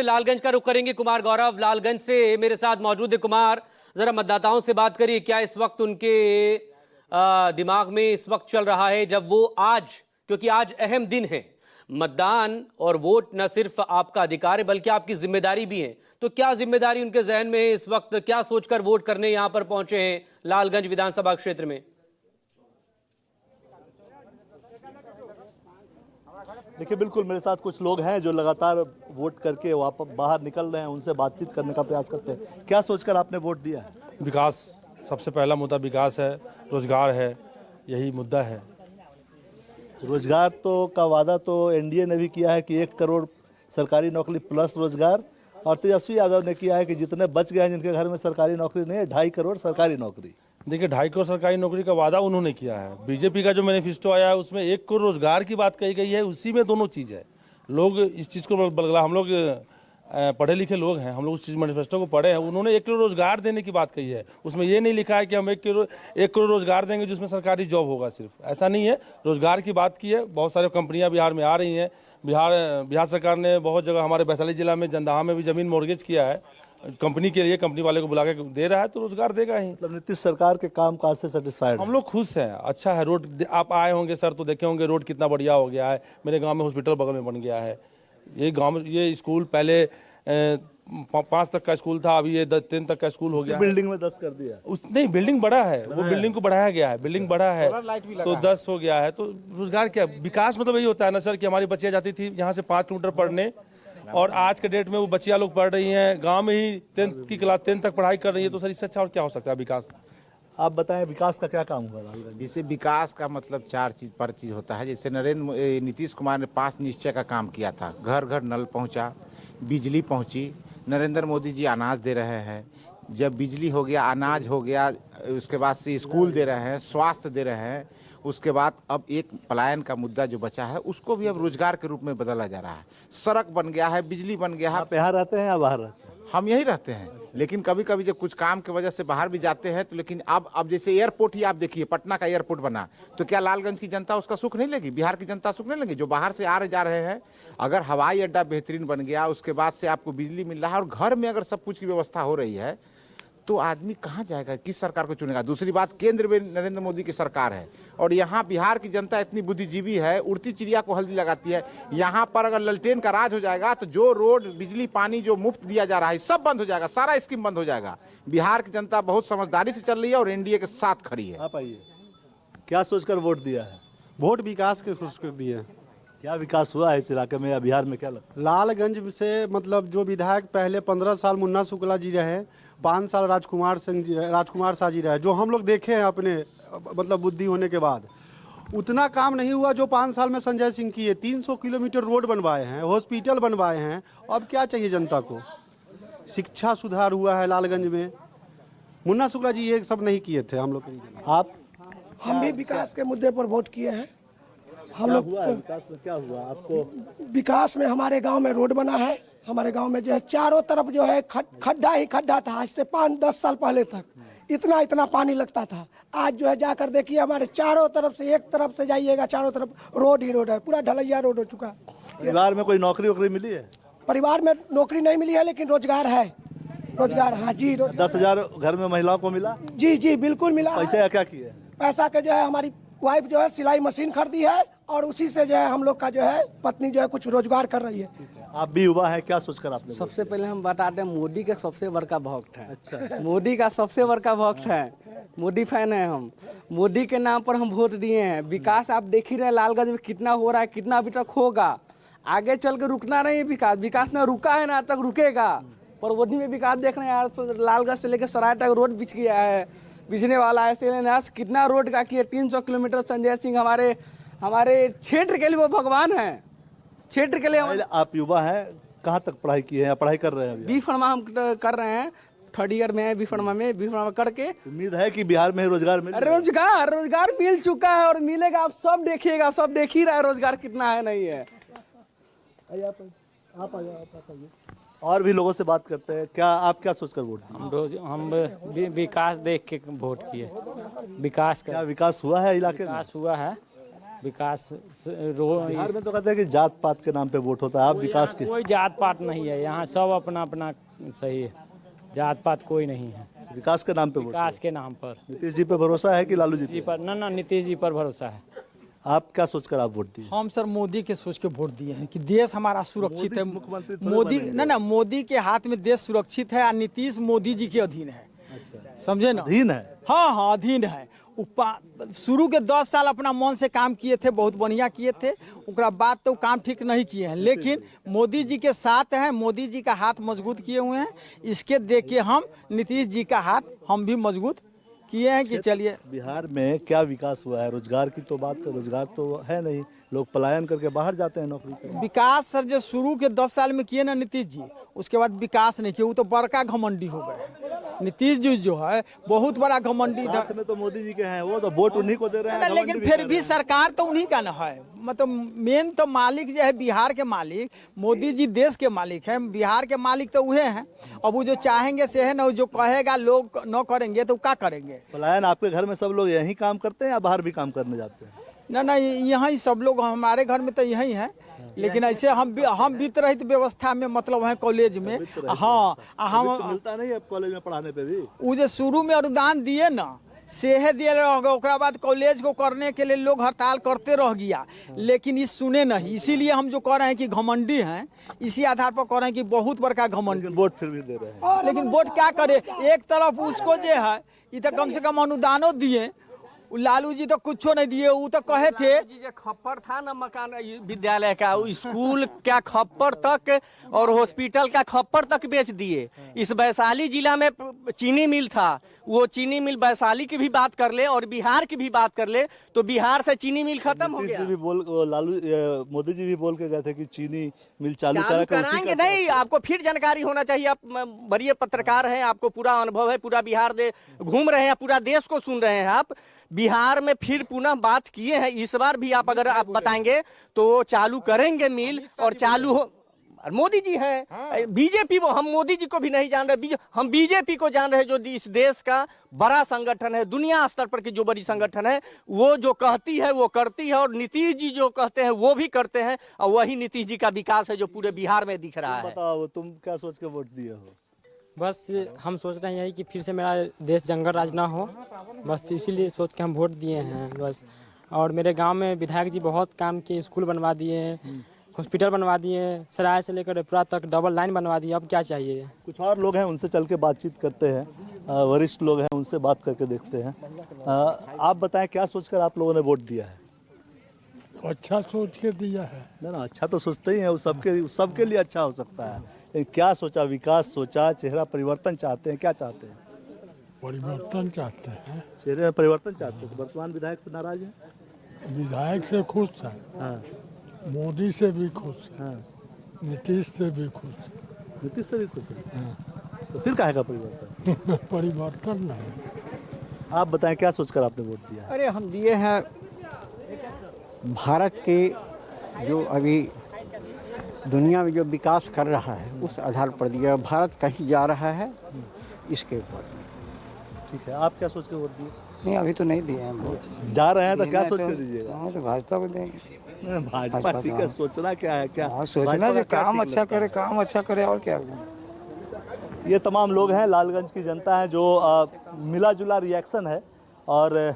लालगंज का रुख करेंगे। कुमार गौरव लालगंज से मेरे साथ मौजूद है। कुमार, जरा मतदाताओं से बात करिए, क्या इस वक्त उनके दिमाग में इस वक्त चल रहा है, जब वो आज, क्योंकि आज अहम दिन है, मतदान और वोट न सिर्फ आपका अधिकार है बल्कि आपकी जिम्मेदारी भी है, तो क्या जिम्मेदारी उनके जहन में है इस वक्त, क्या सोचकर वोट करने यहां पर पहुंचे हैं लालगंज विधानसभा क्षेत्र में? देखिए, बिल्कुल मेरे साथ कुछ लोग हैं जो लगातार वोट करके वापस बाहर निकल रहे हैं, उनसे बातचीत करने का प्रयास करते हैं। क्या सोचकर आपने वोट दिया? विकास, सबसे पहला मुद्दा विकास है, रोजगार है, यही मुद्दा है। रोजगार का वादा तो एनडीए ने भी किया है कि 1 करोड़ सरकारी नौकरी प्लस रोजगार, और तेजस्वी यादव ने किया है कि जितने बच गए हैं जिनके घर में सरकारी नौकरी नहीं है, 2.5 करोड़ सरकारी नौकरी। देखिए, 2.5 करोड़ सरकारी नौकरी का वादा उन्होंने किया है। बीजेपी का जो मैनिफेस्टो आया है उसमें 1 करोड़ रोजगार की बात कही गई है, उसी में दोनों चीज़ है। लोग इस चीज़ को बदला, हम लोग पढ़े लिखे लोग हैं, हम लोग उस चीज़ मैनिफेस्टो को पढ़े हैं। उन्होंने 1 करोड़ रोजगार देने की बात कही है, उसमें ये नहीं लिखा है कि हम 1 करोड़ रोजगार देंगे जिसमें सरकारी जॉब होगा, सिर्फ ऐसा नहीं है। रोजगार की बात की है। बहुत सारी कंपनियां बिहार में आ रही हैं। बिहार सरकार ने बहुत जगह, हमारे वैशाली जिला में जंदाहा में भी जमीन मॉर्गेज किया है कंपनी के लिए, कंपनी वाले को बुला के दे रहा है, तो रोजगार देगा ही। मतलब नीतीश सरकार के काम काज से सेटिस्फाइड हम लोग खुश हैं, अच्छा है। रोड आप आए होंगे सर तो देखे होंगे रोड कितना बढ़िया हो गया है। मेरे गांव में हॉस्पिटल बगल में बन गया है। ये गांव में ये स्कूल पहले 5 तक का स्कूल था, अभी ये 10 तक का स्कूल हो गया। बिल्डिंग में 10 कर दिया। नहीं, बिल्डिंग बड़ा है, वो बिल्डिंग को बढ़ाया गया है, बिल्डिंग बड़ा है तो 10 हो गया है। तो रोजगार क्या, विकास मतलब यही होता है ना सर कि हमारी बच्चियां जाती थी यहाँ से 5 किलोमीटर पढ़ने, और आज के डेट में वो बच्चियां लोग पढ़ रही हैं गांव में ही, 10th की क्लास 10 तक पढ़ाई कर रही है। तो सर इससे अच्छा और क्या हो सकता है विकास? आप बताएं, विकास का क्या काम हुआ? जैसे विकास का मतलब 4 चीज पर चीज होता है। जैसे नीतीश कुमार ने 5 निश्चय का काम किया था। घर घर नल पहुंचा, बिजली पहुंची, नरेंद्र मोदी जी अनाज दे रहे हैं। जब बिजली हो गया, अनाज हो गया, उसके बाद से स्कूल दे रहे हैं, स्वास्थ्य दे रहे हैं। उसके बाद अब एक पलायन का मुद्दा जो बचा है उसको भी अब रोजगार के रूप में बदला जा रहा है। सड़क बन गया है, बिजली बन गया है। आप यहाँ रहते हैं या बाहर रहते हैं? हम यही रहते हैं, लेकिन कभी कभी जब कुछ काम की वजह से बाहर भी जाते हैं तो, लेकिन अब जैसे एयरपोर्ट ही आप देखिए, पटना का एयरपोर्ट बना, तो क्या लालगंज की जनता उसका सुख नहीं लेगी? बिहार की जनता सुख नहीं लेगी? जो बाहर से आ रहे जा रहे हैं, अगर हवाई अड्डा बेहतरीन बन गया, उसके बाद से आपको बिजली मिल रहा है और घर में अगर सब कुछ की व्यवस्था हो रही है, तो आदमी कहाँ जाएगा, किस सरकार को चुनेगा? दूसरी बात, केंद्र में नरेंद्र मोदी की सरकार है और यहाँ बिहार की जनता इतनी बुद्धिजीवी है, उड़ती चिड़िया को हल्दी लगाती है। यहाँ पर अगर ललटेन का राज हो जाएगा तो जो रोड, बिजली, पानी जो मुफ्त दिया जा रहा है सब बंद हो जाएगा, सारा स्कीम बंद हो जाएगा। बिहार की जनता बहुत समझदारी से चल रही है और एनडीए के साथ खड़ी है। आप आइए, क्या सोचकर वोट दिया है? वोट विकास के सोचकर दिए। क्या विकास हुआ है इस इलाके में या बिहार में? क्या लगता है लालगंज से मतलब जो विधायक पहले 15 साल मुन्ना शुक्ला जी रहे, 5 साल राजकुमार शाह जी रहे, जो हम लोग देखे हैं अपने मतलब बुद्धि होने के बाद, उतना काम नहीं हुआ जो 5 साल में संजय सिंह किए। 300 किलोमीटर रोड बनवाए हैं, हॉस्पिटल बनवाए हैं। अब क्या चाहिए जनता को? शिक्षा सुधार हुआ है लालगंज में। मुन्ना शुक्ला जी ये सब नहीं किए थे हम लोग। हम भी विकास के मुद्दे पर वोट किए हैं। हम लोग विकास में क्या हुआ आपको? विकास में हमारे गांव में रोड बना है। हमारे गांव में जो है चारों तरफ जो है खड्डा ही खड्डा था। आज से 5-10 साल पहले तक इतना पानी लगता था। आज जो है जाकर देखिए, हमारे चारों तरफ से, एक तरफ से जाइएगा चारों तरफ रोड ही रोड है, पूरा ढलैया रोड हो चुका है। परिवार में कोई नौकरी वोकरी मिली है? परिवार में नौकरी नहीं मिली है, लेकिन रोजगार है। रोजगार, हाँ जी। 10,000 घर में महिलाओं को मिला? जी बिल्कुल मिला। पैसे क्या किए? पैसा के जो है हमारी वाइफ जो है सिलाई मशीन खरीदी है और उसी से जो है हम लोग का जो है पत्नी जो है कुछ रोजगार कर रही है। आप भी युवा है, क्या सोचकर आपने? सबसे पहले हम बताते हैं, मोदी के सबसे बड़का भक्त है। अच्छा। मोदी का सबसे बड़का भक्त है, मोदी फैन है हम। मोदी के नाम पर हम वोट दिए हैं। विकास आप देख ही रहे लालगंज में कितना हो रहा है, कितना अभी तक होगा। आगे चल के रुकना नहीं है विकास। विकास ना रुका है ना तक रुकेगा। परवधी में विकास देख रहे हैं यार, लालगंज से लेकर सराय तक रोड बिछ गया है, बिछने वाला है। ऐसे कितना रोड का किया, 300 किलोमीटर। संजय सिंह हमारे क्षेत्र के लिए वो भगवान है, क्षेत्र के लिए। आप युवा हैं, कहाँ तक पढ़ाई की है या पढ़ाई कर रहे हैं? बी फार्मा हम कर रहे हैं, 3rd ईयर में है बी फार्मा करके। उम्मीद है कि बिहार में रोजगार मिले? रोजगार मिल चुका है और मिलेगा। आप सब देखिएगा, सब देख ही रहा है रोजगार कितना है, नहीं है। आप आइए, और भी लोगों से बात करते हैं। आप क्या सोचकर वोट दिए? हम विकास देख के वोट किए। विकास का क्या विकास हुआ है इलाके में? विकास हुआ है, विकास बिहार में तो कहते हैं कि जात पात के नाम पे वोट होता है, आप विकास के कोई जात पात नहीं है यहाँ, सब अपना अपना सही है, जात पात कोई नहीं है। विकास के नाम पे वोट। विकास के नाम पर नीतीश जी पे भरोसा है कि लालू जी जी पे? पर ना नीतीश जी पर भरोसा है। आप क्या सोचकर आप वोट दिए? हम सर मोदी के सोच के वोट दिए हैं कि देश हमारा सुरक्षित है। मुख्यमंत्री थोड़े मोदी बनेंगे। ना मोदी के हाथ में देश सुरक्षित है और नीतीश मोदी जी के अधीन है। समझे ना? अधीन है। हाँ हाँ अधीन है। शुरू के 10 साल अपना मन से काम किए थे, बहुत बढ़िया किए थे, उसके बाद तो काम ठीक नहीं किए हैं, लेकिन मोदी जी के साथ हैं, मोदी जी का हाथ मजबूत किए हुए हैं। इसके देख के हम नीतीश जी का हाथ हम भी मजबूत किए हैं कि चलिए। बिहार में क्या विकास हुआ है? रोजगार की तो बात कर, रोजगार तो है नहीं, लोग पलायन करके बाहर जाते हैं नौकरी के। विकास सर जो शुरू के 10 साल में किए ना नीतीश जी, उसके बाद विकास नहीं किए, वो तो बड़का घमंडी हो गए। नीतीश जी जो है बहुत बड़ा घमंडी था। साथ में तो मोदी जी के हैं, वो तो वोट उन्हीं को दे रहे हैं। लेकिन फिर भी सरकार तो उन्हीं का ना है, मतलब मेन तो मालिक जो है बिहार के मालिक, मोदी जी देश के मालिक हैं, बिहार के मालिक तो वही हैं। अब वो जो चाहेंगे से है ना, जो कहेगा लोग न करेंगे तो क्या करेंगे? पलायन आपके घर में सब लोग यहीं काम करते हैं या बाहर भी काम करने जाते हैं? ना यहाँ ही सब लोग, हमारे घर में तो यही है, लेकिन ऐसे हम वित्त रहित व्यवस्था में मतलब है कॉलेज में। हाँ हम मिलता नहीं है कॉलेज में पढ़ाने पे भी। वो जो शुरू में अनुदान दिए ना सेहे दिए रह गए, उसके बाद कॉलेज को करने के लिए लोग हड़ताल करते रह गया, लेकिन इस सुने नहीं। इसीलिए हम जो कह रहे हैं कि घमंडी हैं, इसी आधार पर कह रहे हैं कि बहुत बड़का घमंडी। वोट फिर भी दे रहे हैं, लेकिन वोट क्या करे? एक तरफ उसको जो है ये तो कम से कम अनुदानों दिए, लालू जी तो कुछ नहीं दिए। वो तो कहे थे जो खप्पर था ना मकान विद्यालय का, स्कूल का खप्पर तक और हॉस्पिटल का खप्पर तक बेच दिए। इस वैशाली जिला में चीनी मिल था, वो चीनी मिल वैशाली की भी बात कर ले और बिहार की भी बात कर ले तो बिहार से चीनी मिल खत्म हो गया। मोदी जी भी बोल के गए थे कि चीनी मिल चालू कराएंगे। नहीं, आपको फिर जानकारी होना चाहिए, आप बड़े पत्रकार हैं, आपको पूरा अनुभव है, पूरा बिहार घूम रहे हैं, पूरा देश को सुन रहे हैं आप। बिहार में फिर पुनः बात किए हैं, इस बार भी आप अगर आप बताएंगे तो चालू करेंगे मिल और चालू हो। मोदी जी है, बीजेपी हम मोदी जी को भी नहीं जान रहे, हम बीजेपी को जान रहे, जो इस देश का बड़ा संगठन है, दुनिया स्तर पर की जो बड़ी संगठन है, वो जो कहती है वो करती है, और नीतीश जी जो कहते हैं वो भी करते हैं, और वही नीतीश जी का विकास है जो पूरे बिहार में दिख रहा है। बताओ तुम क्या सोच के वोट दिए हो? बस हम सोच रहे हैं यही कि फिर से मेरा देश जंगल राज ना हो, बस इसीलिए सोच के हम वोट दिए हैं बस। और मेरे गांव में विधायक जी बहुत काम किए, स्कूल बनवा दिए, हॉस्पिटल बनवा दिए, सराय से लेकर पूरा तक डबल लाइन बनवा दी। अब क्या चाहिए? कुछ और लोग हैं, उनसे चल के बातचीत करते हैं, वरिष्ठ लोग हैं, उनसे बात करके देखते हैं। आप बताएं क्या सोचकर आप लोगों ने वोट दिया है? अच्छा सोच के दिया है ना, अच्छा तो सोचते ही हैं, वो सबके लिए अच्छा हो सकता है, लेकिन क्या सोचा? विकास सोचा, चेहरा परिवर्तन चाहते हैं, क्या चाहते हैं? परिवर्तन चाहते हैं। चेहरे में परिवर्तन चाहते हैं। तो वर्तमान विधायक से नाराज हैं? विधायक से खुश है, हाँ। मोदी से भी खुश है, हाँ। नीतीश से भी खुश है। नीतीश से भी खुश है, तो फिर काहे का परिवर्तन? परिवर्तन नहीं। आप बताएं क्या सोचकर आपने वोट दिया? अरे हम दिए हैं भारत के जो अभी दुनिया में जो विकास कर रहा है उस आधार पर दिया। भारत कहीं जा रहा है इसके ऊपर। ठीक है, आप क्या सोच के वोट दिए? नहीं अभी तो नहीं दिए हैं। जा रहे हैं तो क्या सोच के दीजिएगा? हाँ तो भाजपा को देंगे। भाजपा ठीक है, सोचना क्या है? क्या सोचना जो काम अच्छा करे, काम अच्छा करे और क्या। ये तमाम लोग हैं, लालगंज की जनता है, जो मिला जुला रिएक्शन है, और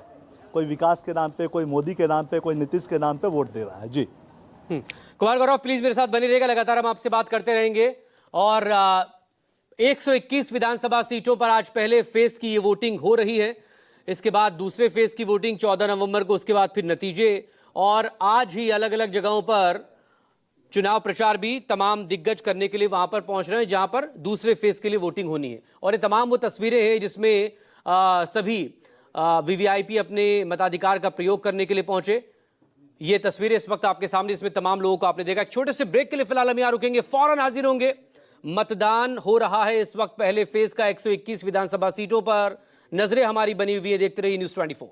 कोई विकास के नाम पे, कोई मोदी के नाम पे, कोई नीतीश के नाम पे वोट दे रहा है। जी कुमार गौरव प्लीज मेरे साथ बनी रहेगा, लगातार हम आपसे बात करते रहेंगे। और 121 विधानसभा सीटों पर आज पहले फेज की ये वोटिंग हो रही है, इसके बाद दूसरे फेज की वोटिंग 14 नवंबर को, उसके बाद फिर नतीजे, और आज ही अलग अलग जगहों पर चुनाव प्रचार भी तमाम दिग्गज करने के लिए वहां पर पहुंच रहे हैं जहां पर दूसरे फेज के लिए वोटिंग होनी है। और ये तमाम वो तस्वीरें हैं जिसमें सभी वीवीआईपी अपने मताधिकार का प्रयोग करने के लिए पहुंचे। ये तस्वीरें इस वक्त आपके सामने, इसमें तमाम लोगों को आपने देखा। एक छोटे से ब्रेक के लिए फिलहाल हम यहां रुकेंगे, फौरन हाजिर होंगे। मतदान हो रहा है इस वक्त पहले फेज का 121 विधानसभा सीटों पर। नजरें हमारी बनी हुई है, देखते रहिए न्यूज़ 24।